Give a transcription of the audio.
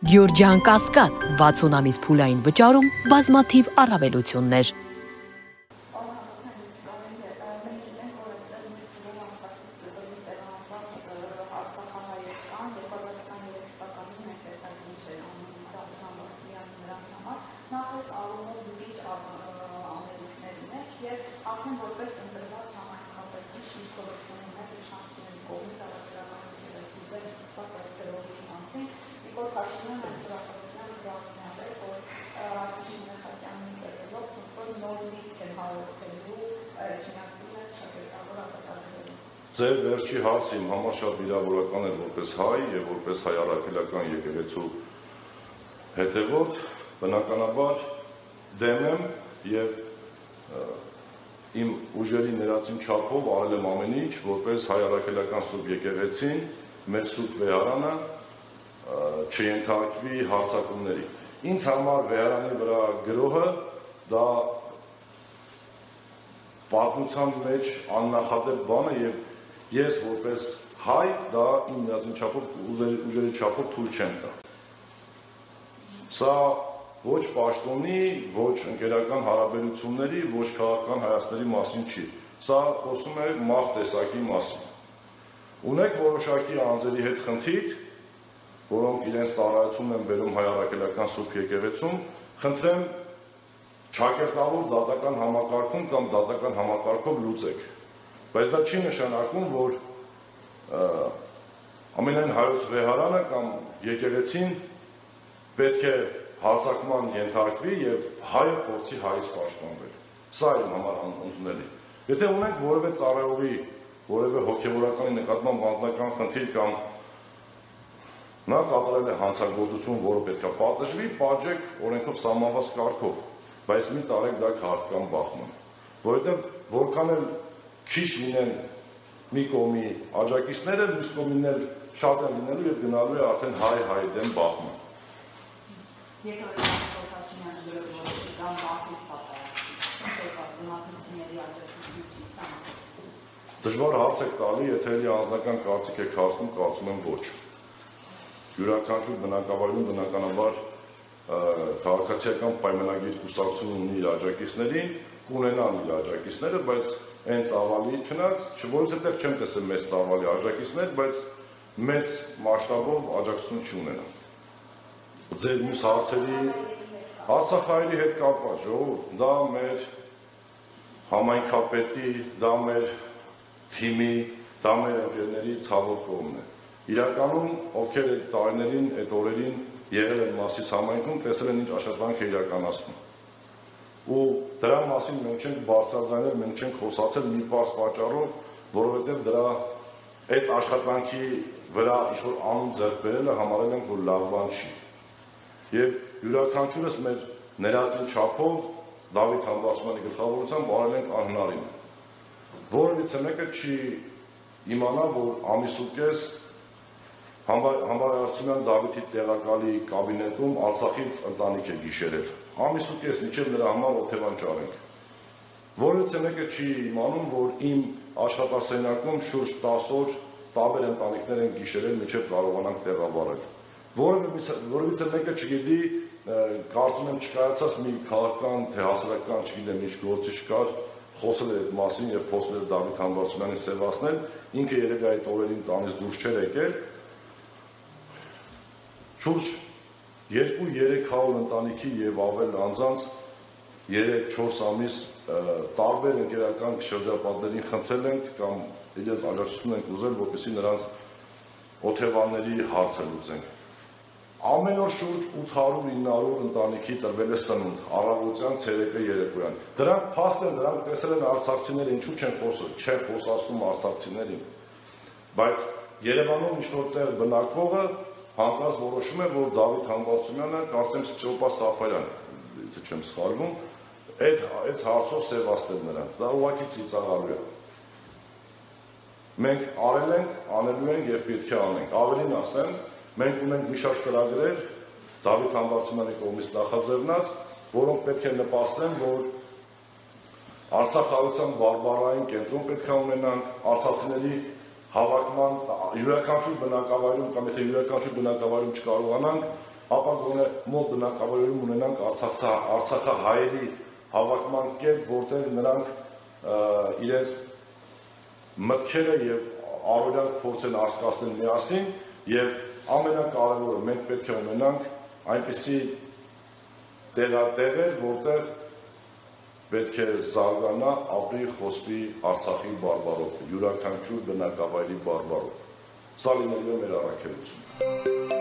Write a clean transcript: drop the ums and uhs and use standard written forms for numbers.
Գյորջյան Կասկադ 60 ամիս փուլային վճարում բազմաթիվ առավելություններ։ Ձեր վերջի հարցը իմ համար շատ վիրավորական էր որպես հայ և որպես հայ առաքելական եկեղեցու հետևորդ, բնականաբար դեմ եմ և իմ ուժերի ներածին չափով արել եմ ամեն ինչ, որպես հայ առաքելական Սուրբ եկեղեցին, մեր Սուրբ վեհարանը չենթարկվի հարձակումների։ Ինձ համար վեհարանի վրա գրոհը դա պատմության մեջ աննախադեպ բան է և ես որպես հայ դա իմ ներածին չափով ուժերի չափով թույլ չեմ տա։ Սա ոչ պաշտոնի, ոչ ընկերական հարաբերությունների, ոչ քաղաքական հայացքների մասին չի։ Սա խոսում է մահ տեսակի մասին։ Ունեք որոշակի անձերի հետ խնդիր, որոնք իրենց ծառայությունն են բերում հայ առաքելական Սուրբ եկեղեցում, խնդրեմ ճակերտավոր դատական համակարգում կամ դատական համակարգով լուծեք։ Բայց դա չի նշանակում, որ ամենայն հայոց վեհարանը կամ եկեղեցին պետք է հարձակման ենթարկվի և հայը փորձի հայից պաշտպանվել։ Սա իմ համար ընդունելի։ Եթե ունենք որևէ ծառայողի, որևէ հոգևորականի նկատմամբ անձնական խնդիր կամ նա կատարել է հանցագործություն, որը պետք է պատժվի, պատժեք օրենքով սահմանված կարգով, բայց մի տարեք դա քաղաքական բախման։ Որովհետև որքան էլ քիչ լինեն մի կողմի աջակիցները, մյուս կողմին էլ շատ են լինելու և գնալու է արդեն հայ դեմ բախման։ Դժվար հարց եք տալի, եթե էլի անձնական կարծիք եք հարցնում, կարծում եմ ոչ։ Յուրաքանչյուր բնակավայրում բնականաբար քաղաքացիական պայմանագիր կուսակցություն ունի իր աջակիցներին, կունենան իր աջակիցները, բայց այն ծավալի չնայած, որից հետև չեմ տեսել մեծ ծավալի աջակիցներ, բայց մեծ մասշտաբով աջակցություն չունենան։ Ձեր մյուս հարցերի Արցախահայերի հետ կապված, ժողովուրդ, դա մեր համայնքապետի, դա մեր թիմի, դա մեր ընկերների ցավոտ կողմն է։ Իրականում, ովքեր այդ տարիներին, այդ օրերին եղել են Մասիս համայնքում, տեսել են ինչ աշխատանք է իրականացնում։ Ու դրա մասին մենք չենք բարձրաձայնել, մենք չենք խոսացել մի պարզ պատճառով, որովհետև դրա այդ աշխատանքի վրա ինչ-որ անուն ձեռք բերելը համարել ենք, որ լավ բան չի։ Եվ յուրաքանչյուրս մեր ներածին չափով Դավիթ Համբարձումյանի գլխավորությամբ արել ենք անհնարին։ Որևիցե մեկը չի իմանա, որ ամիս ու կես Համբարձումյան Դավիթի տեղակալի կաբինետում Արցախից ընտանիք է գիշերել։ Ամիս ու կես մինչև նրա համար օթևան ճարենք։ Որևիցե մեկը չի իմանում, որ իմ աշխատասենյակում շուրջ 10 օր տարբեր ընտանիքներ են գիշերել, մինչև կարողանանք տեղավարել։ Որևիցե մեկը չգիտի, կարծում եմ չկայացած մի քաղաքական, թե հասարակական, չգիտեմ ինչ գործի չկար, խոսել է այդ մասին և փորձել է Դավիթ Համբարձումյանին սևացնել, ինքը երևի այդ օրերին տանից դուրս չէր եկել։ Շուրջ 2-300 ընտանիքի և ավել անձանց 3-4 ամիս տարբեր ընկերական շրջապատներին խնդրել ենք կամ իրենց աջակցություն ենք ուզել, որպեսզի նրանց օթևանների հարցը լուծենք։ Ամեն օր շուրջ 800-900 ընտանիքի տրվել է սնունդ, առավոտյան, ցերեկը, երեկոյան։ Դրանք փաստ են, դրանք տեսել են արցախցիները, ինչու չեն խոսացնում արցախցիներին։ Բայց Երևանում ինչ-որ տեղ բնակվողը հանկարծ որոշում է, որ Դավիթ Համբարձումյանը, կարծեմ Սփյուռքա Սաֆարյան, եթե չեմ սխալվում, այդ հարցով սևացնել նրան։ Դա ուղղակի ծիծաղալու է։ Մենք արել ենք, անելու ենք և պետք է անենք։ Ավելին ասեմ, մենք ունենք մի շարք ծրագրեր Դավիթ Համբարձումյանի կողմից նախաձեռնած, որոնք պետք է նպաստեն, որ արցախահայության բարբառային կենտրոն պետք է ունենանք, արցախցիների հավաքման յուրաքանչյուր բնակավայրում կամ եթե յուրաքանչյուր բնակավայրում չկարողանանք, ապա գոնե մոտ բնակավայրում ունենանք արցախահայերի հավաքման կետ, որտեղ նրանք իրենց մտքերը եւ առօրյա փորձեն հասկացնել միասին եւ ամենակարևորը մենք պետք է ունենանք այնպիսի տեղեր, որտեղ պետք է զարգանա, ապրի, խոսվի Արցախի բարբառով, յուրաքանչյուր բնակավայրի բարբառով։ Սա լինելու է մեր առաքելությունը։